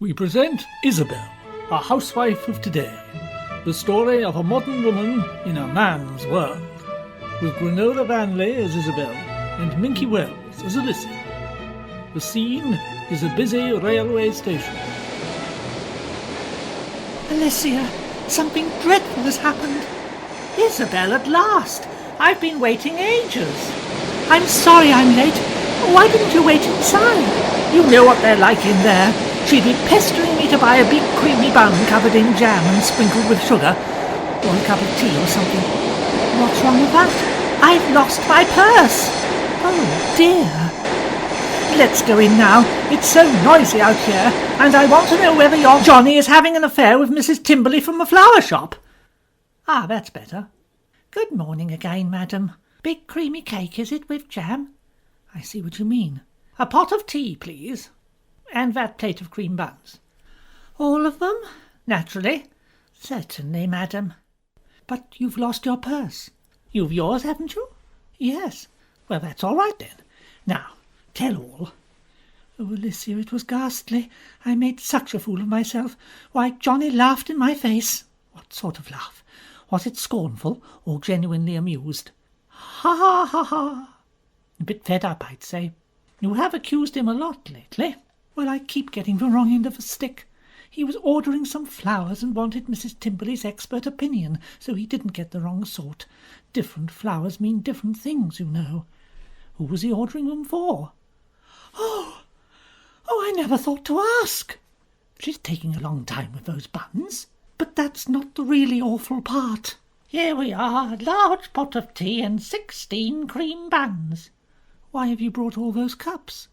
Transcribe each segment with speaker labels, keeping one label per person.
Speaker 1: We present Isobel, a housewife of today. The story of a modern woman in a man's world. With Granola Vanley as Isobel and Minky Wells as Alicia. The scene is a busy railway station.
Speaker 2: Alicia, something dreadful has happened. Isobel, at last. I've been waiting ages. I'm sorry I'm late. Why didn't you wait inside? You know what they're like in there. She'd be pestering me to buy a big creamy bun covered in jam and sprinkled with sugar, or a cup of tea or something. What's wrong with that? I've lost my purse. Oh dear. Let's go in now. It's so noisy out here, and I want to know whether your Johnny is having an affair with Mrs. Timberley from the flower shop. Ah, that's better. Good morning again, madam. Big creamy cake, is it, with jam? I see what you mean. A pot of tea, please. And that plate of cream buns. All of them? Naturally. Certainly, madam. But you've lost your purse. You've yours, haven't you? Yes. Well, that's all right then. Now, tell all. Oh, Alicia, it was ghastly. I made such a fool of myself. Why, Johnny laughed in my face. What sort of laugh? Was it scornful or genuinely amused? Ha ha ha ha. A bit fed up, I'd say. You have accused him a lot lately. Well, I keep getting the wrong end of the stick. He was ordering some flowers and wanted Mrs. Timberley's expert opinion, so he didn't get the wrong sort. Different flowers mean different things, you know. Who was he ordering them for? Oh, I never thought to ask. She's taking a long time with those buns. But that's not the really awful part. Here we are, a large pot of tea and 16 cream buns. Why have you brought all those cups?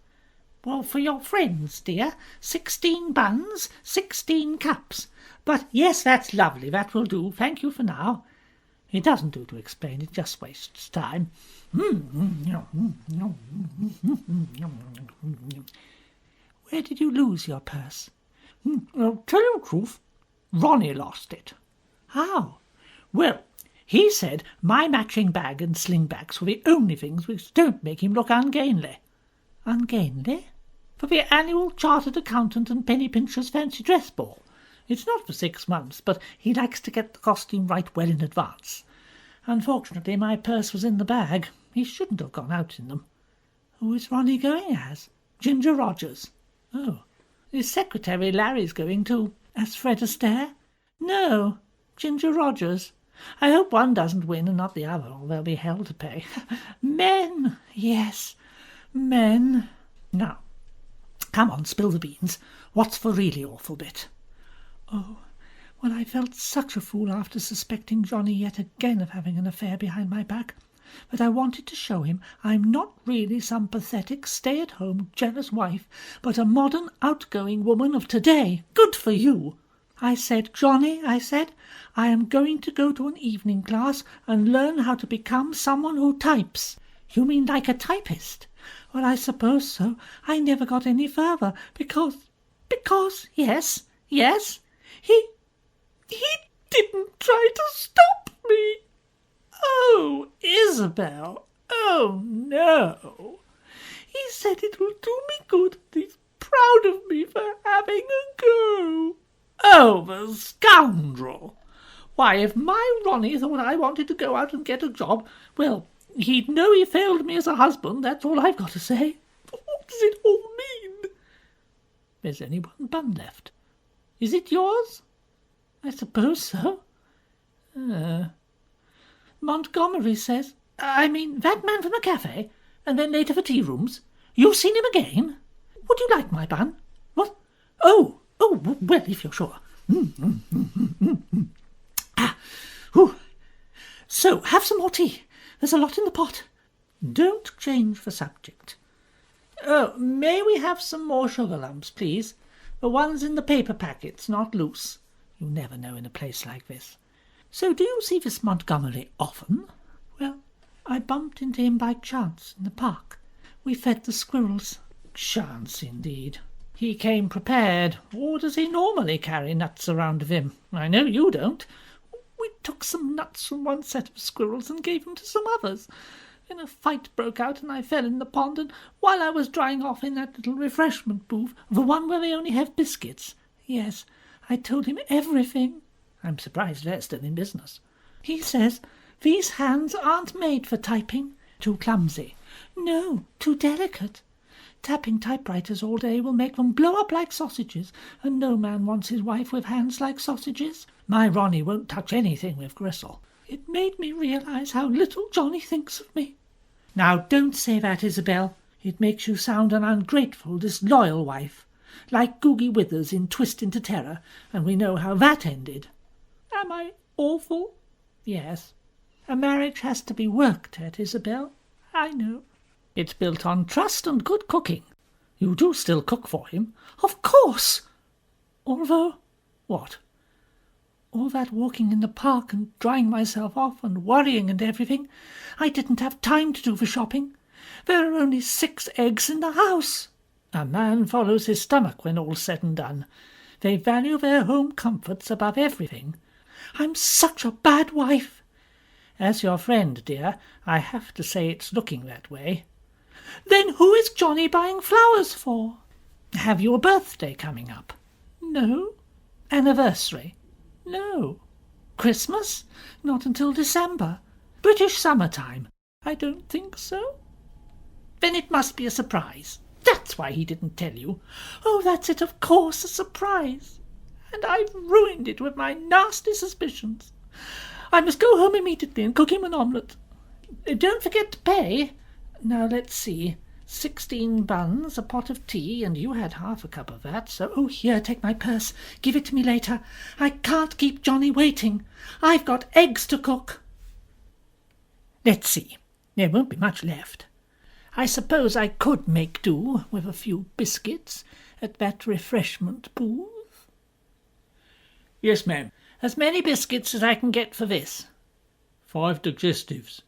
Speaker 2: Well, for your friends, dear. 16 buns, 16 cups. But yes, that's lovely, that will do. Thank you for now. It doesn't do to explain, it just wastes time. Where did you lose your purse? I'll tell you the truth. Ronnie lost it. How? Well, he said my matching bag and sling-backs were the only things which don't make him look ungainly. Ungainly? For the annual Chartered Accountant and Penny Pincher's fancy dress ball. It's not for 6 months, but he likes to get the costume right well in advance. Unfortunately, my purse was in the bag. He shouldn't have gone out in them. Who is Ronnie going as? Ginger Rogers. Oh, his secretary Larry's going too. As Fred Astaire? No, Ginger Rogers. I hope one doesn't win and not the other, or there'll be hell to pay. Men, yes, men. Now, come on, spill the beans. What's the really awful bit? Oh, well, I felt such a fool after suspecting Johnny yet again of having an affair behind my back. But I wanted to show him I'm not really some pathetic, stay-at-home, jealous wife, but a modern, outgoing woman of today. Good for you! I said, Johnny, I am going to go to an evening class and learn how to become someone who types. You mean like a typist? Well, I suppose so. I never got any further, because, yes, he didn't try to stop me. Oh, Isobel, oh no. He said it will do me good and he's proud of me for having a go. Oh, the scoundrel! Why, if my Ronnie thought I wanted to go out and get a job, well, he'd know he failed me as a husband, that's all I've got to say. What does it all mean? There's only one bun left. Is it yours? I suppose so. Montgomery says, that man from the cafe, and then later for tea rooms. You've seen him again? Would you like my bun? What? Oh, well, if you're sure. So, have some more tea. There's a lot in the pot. Don't change the subject. Oh, may we have some more sugar lumps, please? The ones in the paper packets, not loose. You never know in a place like this. So, do you see this Montgomery often? Well, I bumped into him by chance in the park. We fed the squirrels. Chance, indeed. He came prepared, or does he normally carry nuts around with him? I know you don't. We took some nuts from one set of squirrels and gave them to some others. Then a fight broke out and I fell in the pond, and while I was drying off in that little refreshment booth, the one where they only have biscuits, yes, I told him everything. I'm surprised they're still in business. He says these hands aren't made for typing. Too clumsy. No, too delicate. Tapping typewriters all day will make them blow up like sausages, and no man wants his wife with hands like sausages. My Ronnie won't touch anything with gristle. It made me realise how little Johnny thinks of me. Now don't say that, Isobel. It makes you sound an ungrateful, disloyal wife, like Googie Withers in Twist into Terror, and we know how that ended. Am I awful? Yes. A marriage has to be worked at, Isobel. I know. It's built on trust and good cooking. You do still cook for him? Of course. Although, what? All that walking in the park and drying myself off and worrying and everything, I didn't have time to do the shopping. There are only 6 eggs in the house. A man follows his stomach when all's said and done. They value their home comforts above everything. I'm such a bad wife. As your friend, dear, I have to say it's looking that way. Then who is Johnny buying flowers for? Have you a birthday coming up? No. Anniversary? No. Christmas? Not until December. British summertime? I don't think so. Then it must be a surprise. That's why he didn't tell you. Oh, that's it, of course, a surprise. And I've ruined it with my nasty suspicions. I must go home immediately and cook him an omelette. Don't forget to pay. Now, let's see. 16 buns, a pot of tea, and you had half a cup of that, so... Oh, here, take my purse. Give it to me later. I can't keep Johnny waiting. I've got eggs to cook. Let's see. There won't be much left. I suppose I could make do with a few biscuits at that refreshment booth.
Speaker 1: Yes, ma'am.
Speaker 2: As many biscuits as I can get for this.
Speaker 1: 5 digestives.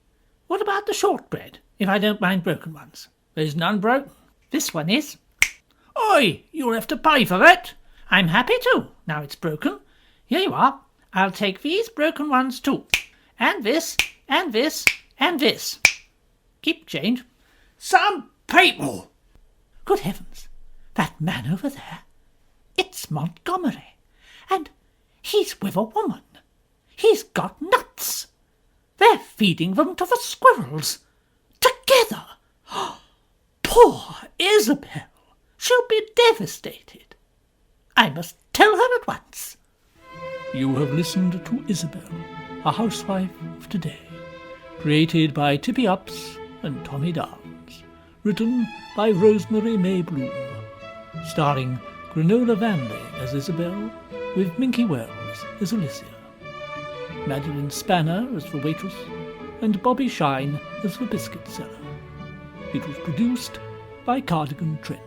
Speaker 2: What about the shortbread, if I don't mind broken ones?
Speaker 1: There's none broken.
Speaker 2: This one is.
Speaker 1: Oi, you'll have to pay for that.
Speaker 2: I'm happy to, now it's broken. Here you are. I'll take these broken ones too. And this, and this, and this. Keep change.
Speaker 1: Some people!
Speaker 2: Good heavens, that man over there, it's Montgomery, and he's with a woman. He's got nuts. They're feeding them to the squirrels. Together. Poor Isobel. She'll be devastated. I must tell her at once.
Speaker 1: You have listened to Isobel, a housewife of today, created by Tippy Ups and Tommy Downs, written by Rosemary May Bloom, starring Granola Vanley as Isobel, with Minky Wells as Alicia, Madeline Spanner as the waitress, and Bobby Shine as the biscuit seller. It was produced by Cardigan Trent.